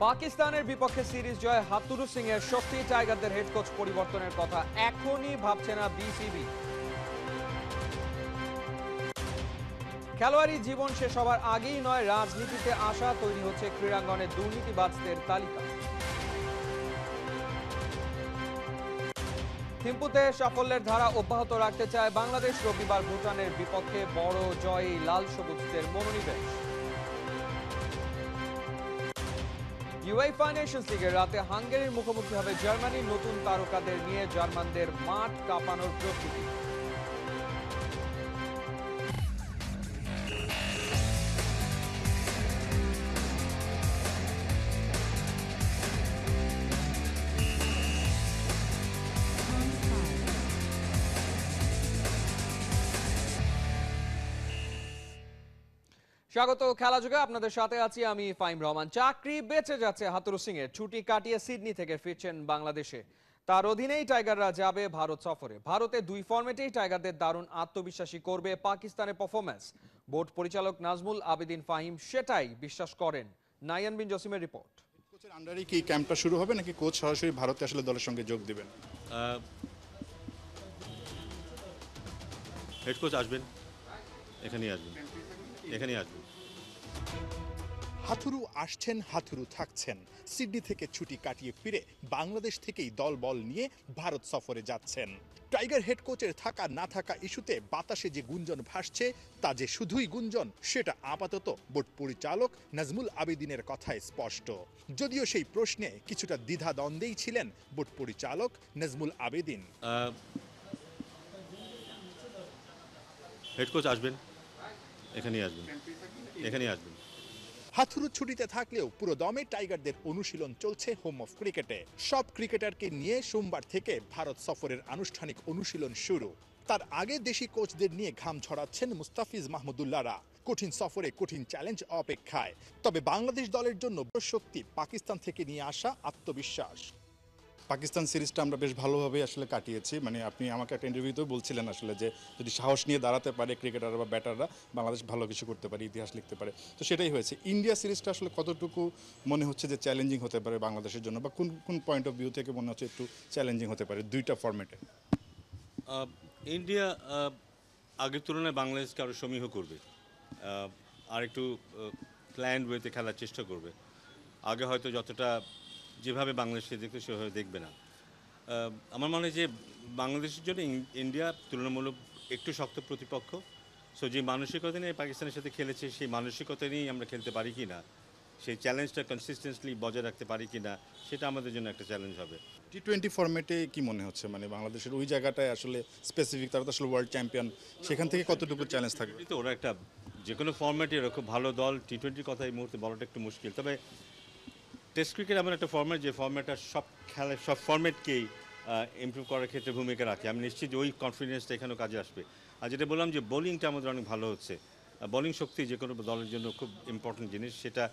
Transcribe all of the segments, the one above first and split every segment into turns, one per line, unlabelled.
পাকিস্তানের বিপক্ষে সিরিজ জয় হাতুরু সিং এর শক্তি টাইগারদের হেড কোচ পরিবর্তনের কথা এখনই ভাবছে না বিসিবি। খেলোয়াড়ি জীবন শেষ হবার আগেই নয়, রাজনীতিতে আসা তৈরি হচ্ছে ক্রীড়াঙ্গনে দুর্নীতিবাজদের তালিকা। থিম্পুতে সাফল্যের ধারা অব্যাহত রাখতে চায় বাংলাদেশ, রবিবার ভুটানের বিপক্ষে বড় জয়ে লাল সবুজদের মনোনিবেশ। ইউএফা নেশনস লিগের রাতে হাঙ্গেরির মুখোমুখি হবে জার্মানি, নতুন তারকাদের নিয়ে জার্মানদের মাঠ কাঁপানোর প্রস্তুতি। স্বাগত খেলা যুগে, আপনাদের সাথে আছি আমি ফাইম রহমান। চাকরি বেঁচে যাচ্ছে হাতুরু সিং এর। ছুটি কাটিয়ে সিডনি থেকে ফিরছেন বাংলাদেশে। তার অধীনেই টাইগাররা যাবে ভারত সফরে। ভারতে দুই ফরম্যাটেই টাইগারদের দারুণ আত্মবিশ্বাসী করবে পাকিস্তানের পারফরম্যান্স। বোর্ড পরিচালক নাজমুল আবেদিন ফাহিম সেটাই বিশ্বাস করেন। নাইয়ান বিন জসিমের রিপোর্ট।
কোচের আন্ডারে কি ক্যাম্পটা শুরু হবে নাকি কোচ সরাসরি ভারতে আসলে দলের সঙ্গে যোগ দিবেন?
হেড কোচ আসবেন, এখানেই আসবেন।
হাথুরু আসছেন, হাথুরু থাকছেন। সিডনি থেকে ছুটি কাটিয়ে ফিরে বাংলাদেশ থেকেই দল বল নিয়ে ভারত সফরে যাচ্ছেন। টাইগার হেড কোচের থাকা না থাকা ইস্যুতে বাতাসে যে গুঞ্জন ভাসছে তা যে শুধুই গুঞ্জন সেটা আপাতত বোর্ড পরিচালক নাজমুল আবেদিনের কথায় স্পষ্ট। যদিও সেই প্রশ্নে কিছুটা দ্বিধা দ্বন্দ্বেই ছিলেন বোর্ড পরিচালক নাজমুল আবেদিন।
হেড কোচ আসবেন, এখানেই আসবেন।
হাথুরু ছুটিতে থাকলেও পুরো দমে টাইগারদের অনুশীলন চলছে হোম অফ ক্রিকেটে। সব ক্রিকেটারকে নিয়ে সোমবার থেকে ভারত সফরের আনুষ্ঠানিক অনুশীলন শুরু। তার আগে দেশি কোচদের নিয়ে ঘাম ছড়াচ্ছেন মুস্তাফিজ মাহমুদুল্লাহরা। কঠিন সফরে কঠিন চ্যালেঞ্জ অপেক্ষায়। তবে বাংলাদেশ দলের জন্য শক্তি পাকিস্তান থেকে নিয়ে আসা আত্মবিশ্বাস। পাকিস্তান সিরিজটা আমরা বেশ ভালোভাবে আসলে কাটিয়েছি। মানে আপনি আমাকে একটা ইন্টারভিউতেও বলছিলেন আসলে যে যদি সাহস নিয়ে দাঁড়াতে পারে ক্রিকেটাররা বা ব্যাটাররা বাংলাদেশ ভালো কিছু করতে পারে, ইতিহাস লিখতে পারে। তো সেটাই হয়েছে। ইন্ডিয়া সিরিজটা আসলে কতটুকু মনে হচ্ছে যে চ্যালেঞ্জিং হতে পারে বাংলাদেশের জন্য, বা কোন কোন পয়েন্ট অফ ভিউ থেকে মনে হচ্ছে একটু চ্যালেঞ্জিং হতে পারে দুইটা ফরম্যাটে?
ইন্ডিয়া আগের তুলনায় বাংলাদেশকে আরও সমীহ করবে, আর একটু প্ল্যান্ড ওয়েতে খেলার চেষ্টা করবে। আগে হয়তো যতটা যেভাবে বাংলাদেশকে দেখতে সেভাবে দেখবে না। আমার মনে হয় যে বাংলাদেশের জন্য ইন্ডিয়া তুলনামূলক একটু শক্ত প্রতিপক্ষ। সো যে মানসিকতা নিয়ে পাকিস্তানের সাথে খেলেছে সেই মানসিকতা নিয়েই আমরা খেলতে পারি কি না, সেই চ্যালেঞ্জটা কনসিস্টেন্টলি বজায় রাখতে পারি কি না, সেটা আমাদের জন্য একটা চ্যালেঞ্জ হবে।
টি-20 ফরম্যাটে কি মনে হচ্ছে, মানে বাংলাদেশের ওই জায়গাটায় আসলে স্পেসিফিক, তারা তো আসলে ওয়ার্ল্ড চ্যাম্পিয়ন, সেখান থেকে কতটুকু চ্যালেঞ্জ থাকবে?
তো ওরা একটা যে কোনো ফরম্যাটে ওরা খুব ভালো দল। টি-20 কথা এই মুহূর্তে বলাটা একটু মুশকিল। তবে টেস্ট ক্রিকেট এমন একটা ফরম্যাট যে ফরম্যাটটা সব ফরম্যাটকেই ইমপ্রুভ করার ক্ষেত্রে ভূমিকা রাখে। আমি নিশ্চিত যে ওই কনফিডেন্সটা এখানেও কাজে আসবে। আর যেটা বললাম যে বোলিংটা আমাদের অনেক ভালো হচ্ছে। বোলিং শক্তি যে কোনো দলের জন্য খুব ইম্পর্টেন্ট জিনিস, সেটা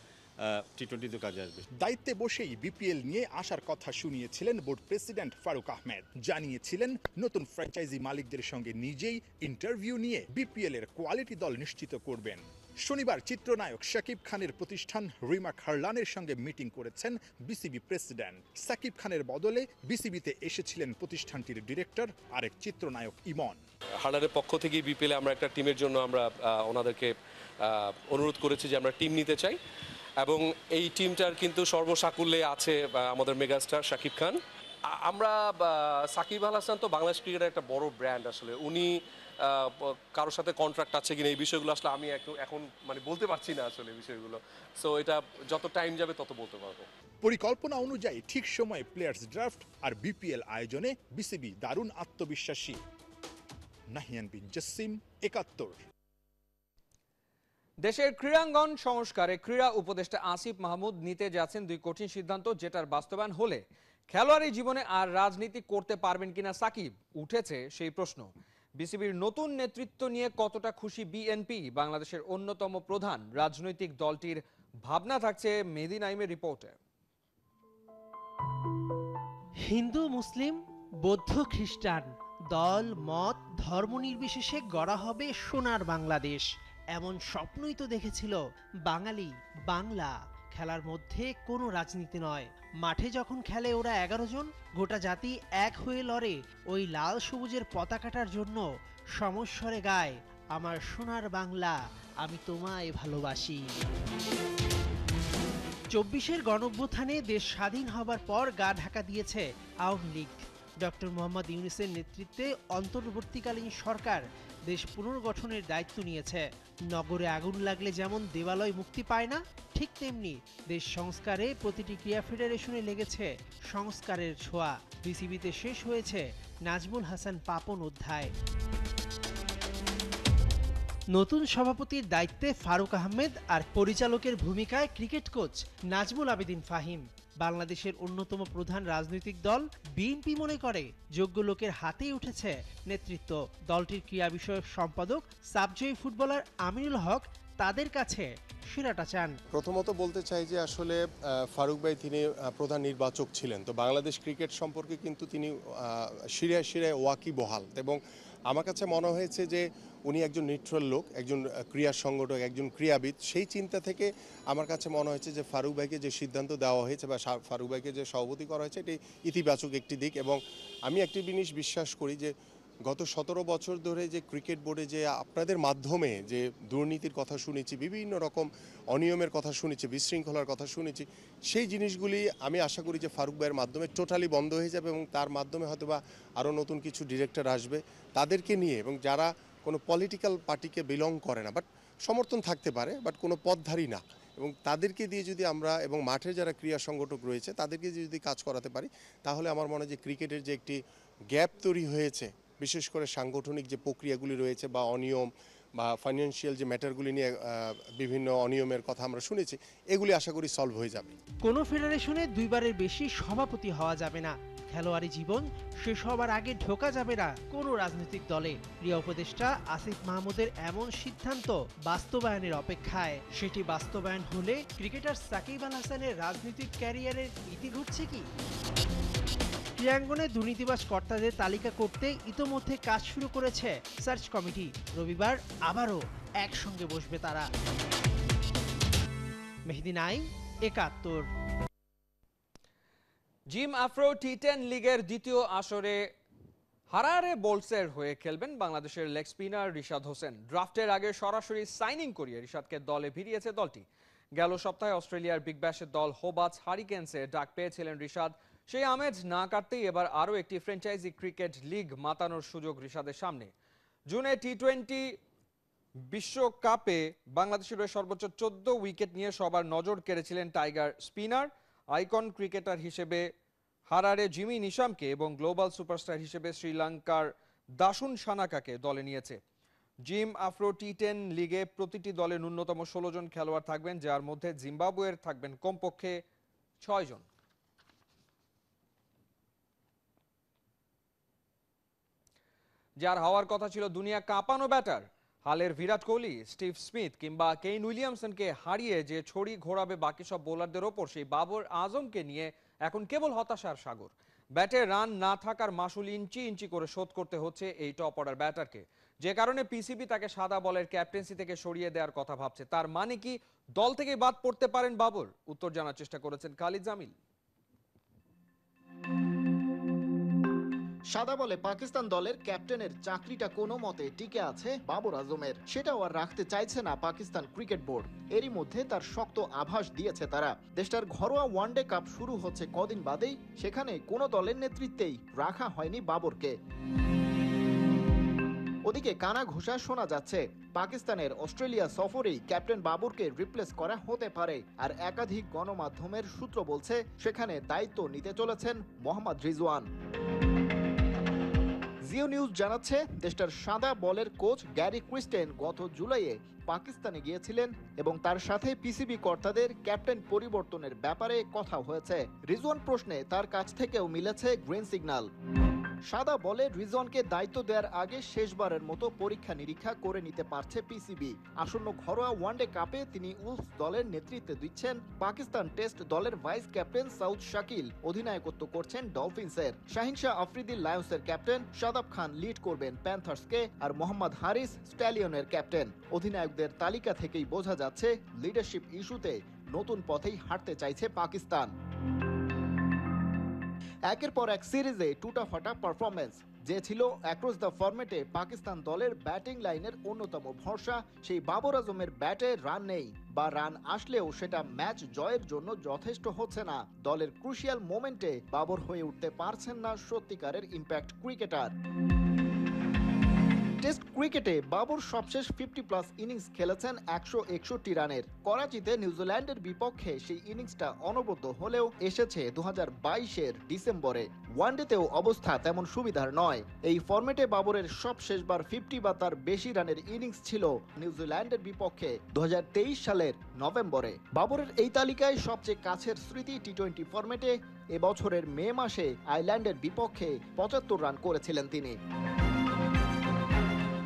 টি-20তে কাজে আসবে।
দায়িত্বে বসেই বিপিএল নিয়ে আসার কথা শুনিয়েছিলেন বোর্ড প্রেসিডেন্ট ফারুক আহমেদ। জানিয়েছিলেন নতুন ফ্র্যাঞ্চাইজি মালিকদের সঙ্গে নিজেই ইন্টারভিউ নিয়ে বিপিএল এর কোয়ালিটি দল নিশ্চিত করবেন। শনিবার চিত্রনায়ক শাকিব খানের প্রতিষ্ঠান রিমা খারলানের সঙ্গে মিটিং করেছেন বিসিবি প্রেসিডেন্ট। শাকিব খানের বদলে বিসিবিতে এসেছিলেন প্রতিষ্ঠানটির ডিরেক্টর আরেক চিত্রনায়ক ইমন।
হার্লারের পক্ষ থেকে বিপিএলে আমরা একটা টিমের জন্য আমরা ওনাদেরকে অনুরোধ করেছি যে আমরা টিম নিতে চাই, এবং এই টিমটার কিন্তু সর্বসাকুল্যে আছে আমাদের মেগাস্টার শাকিব খান। আমরা সাকিব আল হাসান তো বাংলাদেশ ক্রিকেটের একটা বড় ব্র্যান্ড। আসলে উনি কারোর সাথে কন্ট্রাক্ট আছে কিনা এই বিষয়গুলো আসলে আমি এখন মানে বলতে পারছি না আসলে বিষয়গুলো। সো এটা যত টাইম যাবে তত বলতে পারবো।
পরিকল্পনা অনুযায়ী ঠিক সময়ে প্লেয়ার্স ড্রাফট আর বিপিএল আয়োজনে বিসিবি দারুণ আত্মবিশ্বাসী। নাহিয়ান বিন জসিম, ৭১।
দেশের ক্রীড়াঙ্গন সংস্কারে ক্রীড়া উপদেষ্টা আসিফ মাহমুদ নিতে যাচ্ছেন দুই কঠিন সিদ্ধান্ত, যেটার বাস্তবায়ন হলে খেলোয়াড়ি জীবনে আর রাজনীতি করতে পারবেন কিনা সাকিব, উঠেছে সেই প্রশ্ন। বিসিবির নতুন নেতৃত্ব নিয়ে কতটা খুশি বিএনপি, বাংলাদেশের অন্যতম প্রধান রাজনৈতিক দলটির ভাবনা থাকছে মেহেদী নাইমের রিপোর্টে।
হিন্দু, মুসলিম, বৌদ্ধ, খ্রিস্টান, দল মত ধর্ম নির্বিশেষে গড়া হবে সোনার বাংলাদেশ। এমন স্বপ্নই তো দেখেছিল বাঙালি বাংলা। খেলার মধ্যে কোনো রাজনীতি নয়। মাঠে যখন খেলে ওরা 11 জন, গোটা জাতি এক হয়ে লড়ে ওই লাল সবুজের পতাকাটার জন্য, সমস্বরে গায়, আমার সোনার বাংলা, আমি তোমায় ভালোবাসি। 24-এর গণঅভ্যুত্থানে দেশ স্বাধীন হবার পর গা ঢাকা দিয়েছে আওয়ামী লীগ। ডক্টর মোহাম্মদ ইউনূসের নেতৃত্বে অন্তর্বর্তীকালীন সরকার দেশ পুনর্গঠনের দায়িত্ব নিয়েছে। নগরে আগুন লাগলে যেমন দেবালয় মুক্তি পায় না, ঠিক তেমনি দেশ সংস্কারে প্রতিটি ক্রীড়া ফেডারেশনে লেগেছে সংস্কারের ছোঁয়া। বিসিবিতে শেষ হয়েছে নাজমুল হাসান পাপন অধ্যায়। নতুন সভাপতির দায়িত্বে ফারুক আহমেদ আর পরিচালকের ভূমিকায় ক্রিকেট কোচ নাজমুল আবেদিন ফাহিম। বাংলাদেশের অন্যতম প্রধান রাজনৈতিক দল বিএনপি মনে করে যোগ্য লোকের হাতেই উঠেছে নেতৃত্ব। দলটির ক্রীড়া বিষয়ক সম্পাদক সাবজয়ী ফুটবলার আমিনুল হক তাদের কাছে সেরাটা চান।
প্রথমত বলতে চাই যে আসলে ফারুক ভাই তিনি প্রধান নির্বাচক ছিলেন, তো বাংলাদেশ ক্রিকেট সম্পর্কে কিন্তু তিনি শিরায় শিরায় ওয়াকিবহাল, এবং আমার কাছে মনে হয়েছে যে উনি একজন নিউট্রাল লোক, একজন ক্রীড়া সংগঠক, একজন ক্রীড়াবিদ। সেই চিন্তা থেকে আমার কাছে মনে হয়েছে যে ফারুক ভাইকে যে সিদ্ধান্ত দেওয়া হয়েছে বা ফারুক ভাইকে যে সভাপতি করা হয়েছে এটি ইতিবাচক একটি দিক। এবং আমি একটি জিনিস বিশ্বাস করি যে গত 17 বছর ধরে যে ক্রিকেট বোর্ডে যে আপনাদের মাধ্যমে যে দুর্নীতির কথা শুনেছি, বিভিন্ন রকম অনিয়মের কথা শুনেছি, বিশৃঙ্খলার কথা শুনেছি, সেই জিনিসগুলি আমি আশা করি যে ফারুক ভাইয়ের মাধ্যমে টোটালি বন্ধ হয়ে যাবে, এবং তার মাধ্যমে হয়তোবা আরও নতুন কিছু ডিরেক্টর আসবে তাদেরকে নিয়ে, এবং যারা কোনো পলিটিক্যাল পার্টিকে বিলং করে না, বাট সমর্থন থাকতে পারে, বাট কোনো পথধারী না, এবং তাদেরকে দিয়ে যদি আমরা, এবং মাঠে যারা ক্রীড়া সংগঠক রয়েছে তাদেরকে যদি কাজ করাতে পারি, তাহলে আমার মনে হয় যে ক্রিকেটের যে একটি গ্যাপ তৈরি হয়েছে, বিশেষ করে সাংগঠনিক যে প্রক্রিয়াগুলি রয়েছে বা অনিয়ম বা ফাইন্যান্সিয়াল যে ম্যাটারগুলি নিয়ে বিভিন্ন অনিয়মের কথা আমরা শুনেছি, এগুলি আশা করি সলভ হয়ে যাবে।
কোনো ফেডারেশনে দুইবারের বেশি সভাপতি হওয়া যাবে না। খেলোয়াড়ি জীবন শেষ হবার আগে ঢোকা যাবে না কোনো রাজনৈতিক দলে। ক্রীড়া উপদেষ্টা আসিফ মাহমুদের এমন সিদ্ধান্ত বাস্তবায়নের অপেক্ষায়। সেটি বাস্তবায়ন হলে ক্রিকেটার সাকিব আল হাসানের রাজনৈতিক ক্যারিয়ারের ইতি ঘটছে কি? ক্রীড়াঙ্গনে দুর্নীতিবাজ কর্তাদের তালিকা করতে ইতোমধ্যে কাজ শুরু করেছে সার্চ কমিটি। রবিবার আবারও একসঙ্গে বসবে তারা। মেহেদী নাইম, ৭১।
জিম আফ্রো টি10 লিগের দ্বিতীয় আসরে হারারে বোলসের হয়ে খেলবেন বাংলাদেশের লেগ স্পিনার রিশাদ হোসেন। ড্রাফটের আগে সরাসরি সাইনিং করিয়ে রিশাদকে দলে ভিড়িয়েছে দলটি। গেল সপ্তাহে অস্ট্রেলিয়ার বিগ ব্যাশের দল হোবার্টস হারিকেনসে ডাক পেয়েছিলেন রিশাদ। সেই আমেজ না কাটতেই এবার আরও একটি ফ্র্যাঞ্চাইজি ক্রিকেট লিগ মাতানোর সুযোগ রিশাদের সামনে। জুনে টি20 বিশ্বকাপে বাংলাদেশের হয়ে সর্বোচ্চ 14 উইকেট নিয়ে সবার নজর কেড়েছিলেন টাইগার স্পিনার। আইকন ক্রিকেটার হিসেবে হারারে জিমি নিশামকে এবং গ্লোবাল সুপারস্টার হিসেবে শ্রীলঙ্কার দাসুন সানাকাকে দলে নিয়েছে। জিম আফ্রো টি10 লিগে প্রতিটি দলে ন্যূনতম 16 জন খেলোয়াড় থাকবেন, যার মধ্যে জিম্বাবুয়ের থাকবেন কমপক্ষে 6 জন। যার হওয়ার কথা ছিল দুনিয়া কাঁপানো ব্যাটার, হালের বিরাট কোহলি, স্টিভ স্মিথ কিংবা কেইন উইলিয়ামসনকে হারিয়ে যে ছড়ি ঘোরাবে বাকি সব বোলারদের ওপর, সেই বাবর আজমকে নিয়ে এখন কেবল হতাশার সাগর। ব্যাটে রান না থাকার মাসুল ইঞ্চি ইঞ্চি করে শোধ করতে হচ্ছে এই টপ অর্ডার ব্যাটারকে, যে কারণে পিসিবি তাকে সাদা বলের ক্যাপ্টেন্সি থেকে সরিয়ে দেওয়ার কথা ভাবছে। তার মানে কি দল থেকে বাদ পড়তে পারেন বাবর? উত্তর জানার চেষ্টা করেছেন খালিদ জামিল।
সাদা বলে পাকিস্তান দলের ক্যাপ্টেনের চাকরিটা কোনো মতে টিকে আছে বাবর আজমের, সেটাও আর রাখতে চাইছে না পাকিস্তান ক্রিকেট বোর্ড। এরই মধ্যে তার শক্ত আভাস দিয়েছে তারা। দেশটার ঘরোয়া ওয়ানডে কাপ শুরু হচ্ছে কদিন বাদেই, সেখানে কোনো দলের নেতৃত্বেই রাখা হয়নি বাবরকে। ওদিকে কানা ঘোষা শোনা যাচ্ছে পাকিস্তানের অস্ট্রেলিয়া সফরেই ক্যাপ্টেন বাবরকে রিপ্লেস করা হতে পারে। আর একাধিক গণমাধ্যমের সূত্র বলছে সেখানে দায়িত্ব নিতে চলেছেন মোহাম্মদ রিজওয়ান। জিও নিউজ জানাচ্ছে দেশটার সাদা বলের কোচ গ্যারি ক্রিস্টেন গত জুলাইয়ে পাকিস্তানে গিয়েছিলেন এবং তার সাথে পিসিবি কর্তাদের ক্যাপ্টেন পরিবর্তনের ব্যাপারে কথা হয়েছে। রিজওয়ান প্রশ্নে তার কাছ থেকেও মিলেছে গ্রিন সিগন্যাল। সাদা বলে রিজওয়ানকে দায়িত্ব দেওয়ার আগে শেষবারের মতো পরীক্ষা নিরীক্ষা করে নিতে পারছে পিসিবি। আসন্ন ঘরোয়া ওয়ানডে কাপে তিনি উলফস দলের নেতৃত্বে দিচ্ছেন। পাকিস্তান টেস্ট দলের ভাইস ক্যাপ্টেন সাউদ শাকিল অধিনায়কত্ব করছেন ডলফিন্সের। শাহিন শাহ আফ্রিদি লায়ন্সের ক্যাপ্টেন, শাদাব খান লিড করবেন প্যান্থার্সকে, আর মোহাম্মদ হারিস স্ট্যালিয়নের ক্যাপ্টেন। অধিনায়কদের তালিকা থেকেই বোঝা যাচ্ছে লিডারশিপ ইস্যুতে নতুন পথেই হাঁটতে চাইছে পাকিস্তান। একের পর এক সিরিজে টুটাফাটা পারফরমেন্স, যে ছিল অ্যাক্রস দ্য ফরম্যাটে পাকিস্তান দলের ব্যাটিং লাইনের অন্যতম ভরসা, সেই বাবর আজমের ব্যাটে রান নেই, বা রান আসলেও সেটা ম্যাচ জয়ের জন্য যথেষ্ট হচ্ছে না। দলের ক্রুশিয়াল মোমেন্টে বাবর হয়ে উঠতে পারছেন না সত্যিকারের ইম্প্যাক্ট ক্রিকেটার। টেস্ট ক্রিকেটে বাবর সবশেষ 50+ ইনিংস খেলেছেন 161 রানের। করাচিতে নিউজিল্যান্ডের বিপক্ষে সেই ইনিংসটা অনবদ্য হলেও এসেছে 2022-এর ডিসেম্বরে। ওয়ানডেতেও অবস্থা তেমন সুবিধার নয়। এই ফরম্যাটে বাবরের সবশেষবার 50 বা তার বেশি রানের ইনিংস ছিল নিউজিল্যান্ডের বিপক্ষে 2023 সালের নভেম্বরে। বাবরের এই তালিকায় সবচেয়ে কাছের স্মৃতি টি-20 ফরম্যাটে এবছরের মে মাসে আয়ারল্যান্ডের বিপক্ষে 75 রান করেছিলেন তিনি।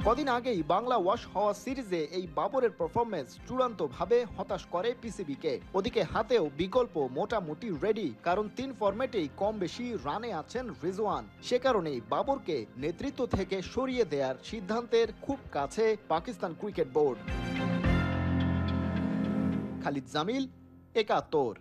কদিন আগেই বাংলা ওয়াশ হওয়া সিরিজে এই বাবরের পারফরমেন্স চূড়ান্তভাবে হতাশ করে পিসিবিকে। ওদিকে হাতেও বিকল্প মোটামুটি রেডি, কারণ 3 ফরম্যাটেই কম বেশি রানে আছেন রিজওয়ান। সে কারণেই বাবরকে নেতৃত্ব থেকে সরিয়ে দেওয়ার সিদ্ধান্তের খুব কাছে Pakistan cricket board. Khalid Jamil, 71।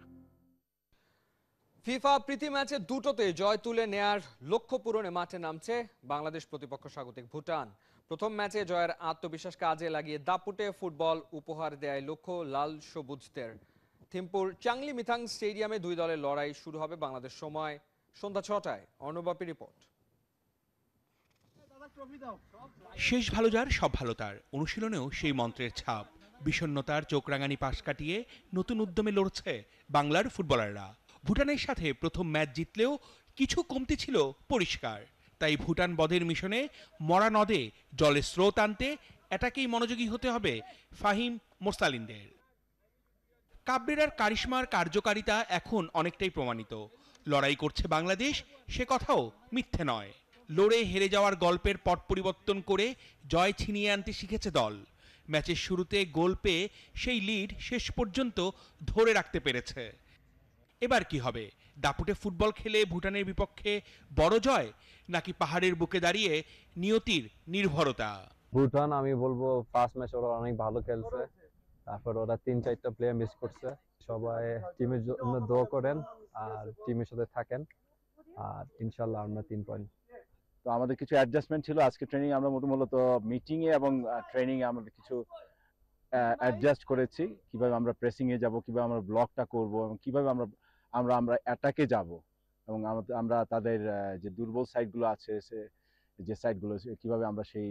FIFA প্রীতি ম্যাচে দুটোতে জয় তুলে নেয়ার লক্ষ্য পূরণে মাঠে নামছে বাংলাদেশ প্রতিপক্ষ স্বাগতিক ভুটান। প্রথম ম্যাচে জয়ের আত্মবিশ্বাস কাজে লাগিয়ে দাপুটে ফুটবল উপহার দেয় লক্ষ্য লাল সবুজদের। থিম্পুর চাংলি মিথাং স্টেডিয়ামে দুই দলের লড়াই শুরু হবে বাংলাদেশ সময় সন্ধ্যা 6টায়। অর্ণবাপী রিপোর্ট।
শেষ ভালো যার সব ভালো তার অনুশীলনেও সেই মন্ত্রের ছাপ। বিষণ্ণতার চোখ রাঙানি পাশ কাটিয়ে নতুন উদ্যমে লড়ছে বাংলার ফুটবলাররা। ভুটানের সাথে প্রথম ম্যাচ জিতলেও কিছু কমতি ছিল পরিষ্কার। তাই ভুটান বধের মিশনে মরা নদে জলের স্রোত আনতে এটাকেই মনোযোগী হতে হবে ফাহিম মোরসালিনদের। কাবরেরার কারিশমার কার্যকারিতা এখন অনেকটাই প্রমাণিত। লড়াই করছে বাংলাদেশ, সে কথাও মিথ্যে নয়। লড়ে হেরে যাওয়ার গল্পের পট পরিবর্তন করে জয় ছিনিয়ে আনতে শিখেছে দল। ম্যাচের শুরুতে গোল পেয়ে সেই লিড শেষ পর্যন্ত ধরে রাখতে পেরেছে। এবার কি হবে? দাপুটে ফুটবল খেলে ভুটানের বিপক্ষে বড় জয়, নাকি পাহাড়ের বুকে দাঁড়িয়ে নিয়তির নির্ভরতা?
ভুটান আমি বলবো ফার্স্ট ম্যাচ ওরা অনেক ভালো খেলছে, তারপর ওরা 3-4টা প্লেয়ার মিস করছে। সবাই টিমের জন্য দোয়া করেন আর টিমের সাথে থাকেন, আর ইনশাল্লাহ আমরা 3 পয়েন্ট।
তো আমাদের কিছু অ্যাডজাস্টমেন্ট ছিল আজকে ট্রেনিং, আমরা মূলত মিটিং এ এবং ট্রেনিং এ আমরা কিছু অ্যাডজাস্ট করেছি, কিভাবে আমরা প্রেসিং এ যাব, কিভাবে আমরা ব্লকটা করব এবং কিভাবে আমরা অ্যাটাকে যাব, এবং আমরা তাদের যে দুর্বল সাইডগুলো আছে, যে সাইডগুলো কিভাবে আমরা সেই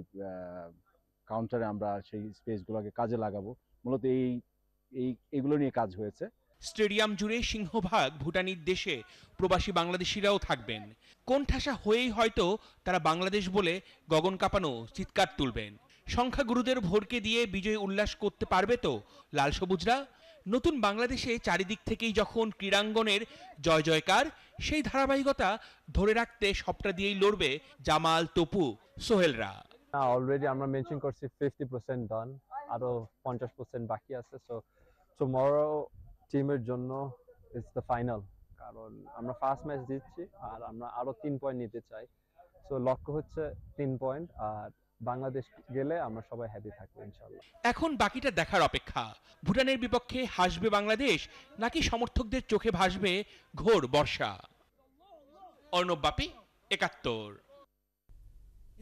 কাউন্টারে আমরা সেই স্পেসগুলোকে কাজে লাগাবো, মূলত এইগুলো নিয়ে কাজ হয়েছে।
স্টেডিয়াম জুড়ে সিংহভাগ ভুটানির দেশে প্রবাসী বাংলাদেশিরাও থাকবেন। কোণঠাসা হয়েই হয়তো তারা বাংলাদেশ বলে গগন কাঁপানো চিৎকার তুলবেন। সংখ্যাগুরুদের ভোরকে দিয়ে বিজয় উল্লাস করতে পারবে তো লাল সবুজরা? নতুন বাংলাদেশে চারিদিক থেকেই যখন ক্রীড়াঙ্গনের জয় জয়কার, সেই ধারাবাহিকতা ধরে রাখতে সবটা দিয়েই লড়বে জামাল, তপু, সোহেলরা।
অলরেডি আমরা মেনশন করছি 50% ডান, আরো 50% বাকি আছে। সো টুমরো টিমের জন্য ইটস দ্য ফাইনাল, কারণ আমরা ফার্স্ট ম্যাচ জিতছি আর আমরা আরো 3 পয়েন্ট নিতে চাই। সো লক্ষ্য হচ্ছে 3 পয়েন্ট, আর বাংলাদেশ গেলে আমরা সবাই হ্যাপি থাকবো ইনশাআল্লাহ।
এখন বাকিটা দেখার অপেক্ষা। ভুটানের বিপক্ষে হাসবে বাংলাদেশ, নাকি সমর্থকদের চোখে ভাসবে ঘোর বর্ষা? অর্ণব বাপি, 71।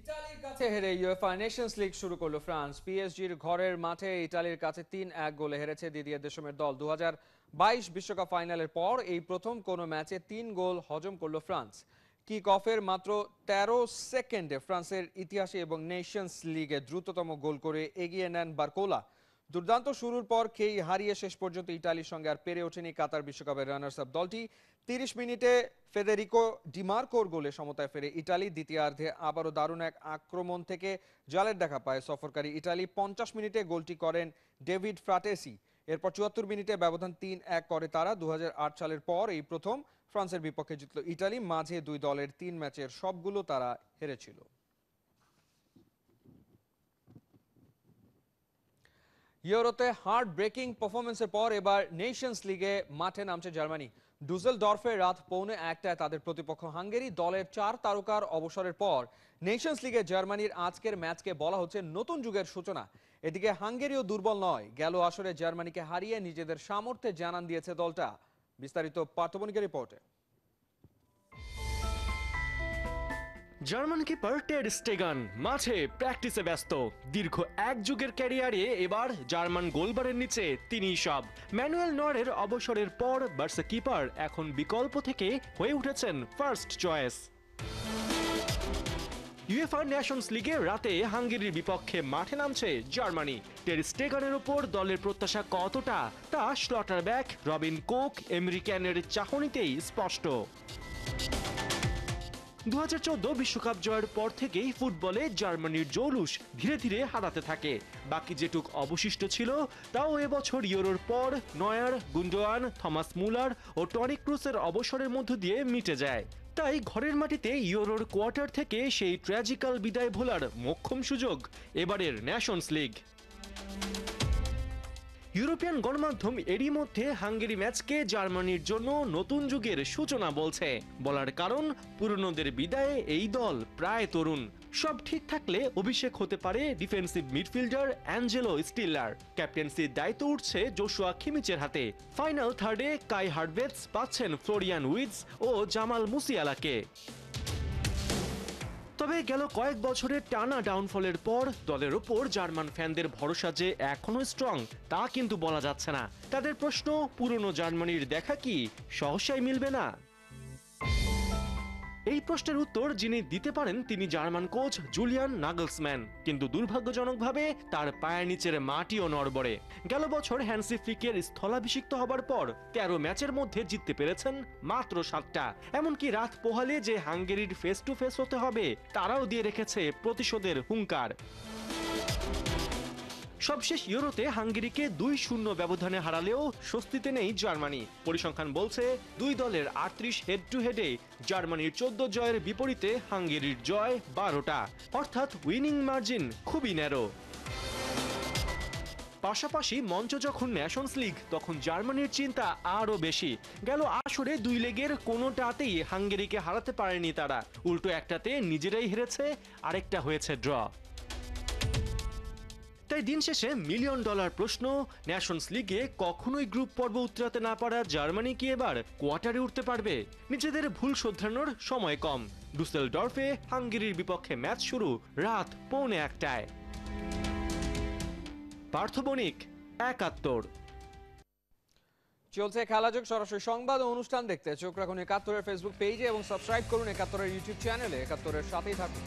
ইতালির কাছে হেরে ইউএফএ নেশনস লিগ শুরু করলো ফ্রান্স। পিএসজির ঘরের মাঠে ইতালির কাছে 3-1 গোলে হেরেছে দিদিয়ের দেশমের দল। 2022 বিশ্বকাপ ফাইনালের পর এই প্রথম কোনো ম্যাচে 3 গোল হজম করলো ফ্রান্স। কিক অফের মাত্র 13 সেকেন্ডে ফ্রান্সের ইতিহাসে এবং নেশনস লিগে দ্রুততম গোল করে এগিয়ে নেন বারকোলা। দুর্দান্ত শুরুর পর খেই হারিয়ে শেষ পর্যন্ত ইতালির সঙ্গে আর পেরে ওঠেনি কাতার বিশ্বকাপের রানার্স আপ দলটি। 30 মিনিটে ফেদেরিকো ডিমার্কোর গোলে সমতায় ফেরে ইতালি। দ্বিতীয়ার্ধে আবারও দারুণ এক আক্রমণ থেকে জালের দেখা পায় সফরকারী ইতালি। 50 মিনিটে গোলটি করেন ডেভিড ফ্রাটেসি। এরপর 74 মিনিটে ব্যবধান 3-1 করে তারা। 2008 সালের পর এই প্রথম ফ্রান্সের বিপক্ষে জিতল ইতালি। মাঝে দুই দলের 3 ম্যাচের সবগুলো তারা হেরেছিল। ইউরোতে হার্ট ব্রেকিং পারফরমেন্সের পর এবার নেশনস লিগে মাঠে নামছে জার্মানি। ডুসেলডর্ফে রাত 1:45টায় তাদের প্রতিপক্ষ হাঙ্গেরি। দলের 4 তারকার অবসরের পর নেশনস লিগে জার্মানির আজকের ম্যাচকে বলা হচ্ছে নতুন যুগের সূচনা। এদিকে হাঙ্গেরিও দুর্বল নয়, গেল আসরে জার্মানিকে হারিয়ে নিজেদের সামর্থ্যে জানান দিয়েছে দলটা। বিস্তারিত পার্থবণিকের রিপোর্টে।
জার্মান কিপার টের স্টেগান মাঠে প্র্যাকটিসে ব্যস্ত। দীর্ঘ এক যুগের ক্যারিয়ারে এবার জার্মান গোলবারের নিচে তিনিই সব। ম্যানুয়েল নয়েরের অবসরের পর বার্সা কিপার এখন বিকল্প থেকে হয়ে উঠেছেন ফার্স্ট চয়েস। ইউএফা নেশনস লিগে রাতে হাঙ্গেরির বিপক্ষে মাঠে নামছে জার্মানি। টের স্টেগানের উপর দলের প্রত্যাশা কতটা তা স্লটারব্যাক, রবিন কোক, এমরি ক্যানের চাহনিতেই স্পষ্ট। 2014 বিশ্বকাপ জয়ের পর থেকেই ফুটবলে জার্মানির জৌলুস ধীরে ধীরে হারাতে থাকে। বাকি যেটুক অবশিষ্ট ছিল তাও এবছর ইউরোর পর নয়ার, গুন্ডোয়ান, থমাস মুলার ও টনি ক্রুসের অবসরের মধ্য দিয়ে মিটে যায়। তাই ঘরের মাটিতে ইউরোর কোয়ার্টার থেকে সেই ট্র্যাজিক্যাল বিদায় ভোলার মোক্ষম সুযোগ এবারের নেশনস লিগ। ইউরোপিয়ান গণমাধ্যম এরই মধ্যে হাঙ্গেরি ম্যাচকে জার্মানির জন্য নতুন যুগের সূচনা বলছে। বলার কারণ, পুরনোদের বিদায়ে এই দল প্রায় তরুণ। সব ঠিক থাকলে অভিষেক হতে পারে ডিফেন্সিভ মিডফিল্ডার অ্যাঞ্জেলো স্টিলার। ক্যাপ্টেন্সির দায়িত্ব উঠছে জোশুয়া কিমিচের হাতে। ফাইনাল থার্ডে কাই হার্টভেটস পাচ্ছেন ফ্লোরিয়ান উইটস ও জামাল মুসিয়ালাকে। তবে গেল কয়েক বছরের টানা ডাউনফলের পর দলের ওপর জার্মান ফ্যানদের ভরসা যে এখনো স্ট্রং তা কিন্তু বলা যাচ্ছে না। তাদের প্রশ্ন, পুরনো জার্মানির দেখা কি সহসাই মিলবে না? এই প্রশ্নের উত্তর যিনি দিতে পারেন তিনি জার্মান কোচ জুলিয়ান নাগলসম্যান। কিন্তু দুর্ভাগ্যজনকভাবে তার পায়ের নিচের মাটিও নড়বড়ে। গেল বছর হ্যান্সি ফ্লিকের স্থলাভিষিক্ত হবার পর 13 ম্যাচের মধ্যে জিততে পেরেছেন মাত্র 7টা। এমনকি রাত পোহালে যে হাঙ্গেরির ফেস টু ফেস হতে হবে তারাও দিয়ে রেখেছে প্রতিশোধের হুঙ্কার। সবশেষ ইউরোতে হাঙ্গেরিকে 2-0 ব্যবধানে হারালেও স্বস্তিতে নেই জার্মানি। পরিসংখ্যান বলছে দুই দলের 38 হেড টু হেডে জার্মানির 14 জয়ের বিপরীতে হাঙ্গেরির জয় 12টা, অর্থাৎ উইনিং মার্জিন খুবই ন্যারো। পাশাপাশি মঞ্চ যখন নেশনস লিগ তখন জার্মানির চিন্তা আরও বেশি। গেল আসরে দুই লেগের কোনোটাতেই হাঙ্গেরিকে হারাতে পারেনি তারা। উল্টো একটাতে নিজেরাই হেরেছে, আরেকটা হয়েছে ড্র। তাই দিন শেষে মিলিয়ন ডলার প্রশ্ন, নেশনস লিগে কখনোই গ্রুপ পর্ব উতরাতে না পারা জার্মানি কি এবার কোয়ার্টারে উঠতে পারবে? নিজেদের ভুল শোধরানোর সময় কম। ডুসেলডর্ফে হাঙ্গেরির বিপক্ষে ম্যাচ শুরু রাত 1:45টায়। পার্থবণিক, 71।
চলছে খেলাযোগ সরাসরি সংবাদ ও অনুষ্ঠান দেখতে চোখ রাখুন 71-এর ফেসবুক পেজে এবং সাবস্ক্রাইব করুন 71-এর ইউটিউব চ্যানেলে। 71-এর সাথেই থাকুন।